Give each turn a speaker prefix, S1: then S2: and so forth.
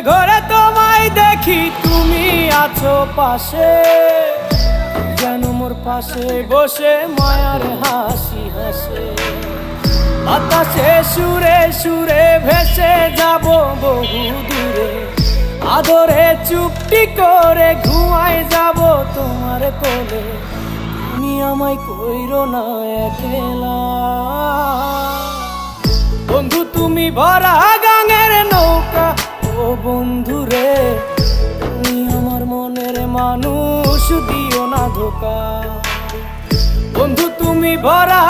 S1: ঘরে তোমায় দেখি তুমি আছো পাশে, যেন মোর পাশে বসে মায়ার হাসি হাসে। বাতাসে সুরে সুরে ভেসে যাব বহু দূরে, আদরে চুপটি করে ঘুমায় যাব তোমার কোলে। তুমি আমায় কইরো না একলা বন্ধু, তুমি ভরা গাঙের নৌকা। ও বন্ধু রে, তুমি আমার মনের মানুষ, দিও না ধোকা। বন্ধু তুমি ভরা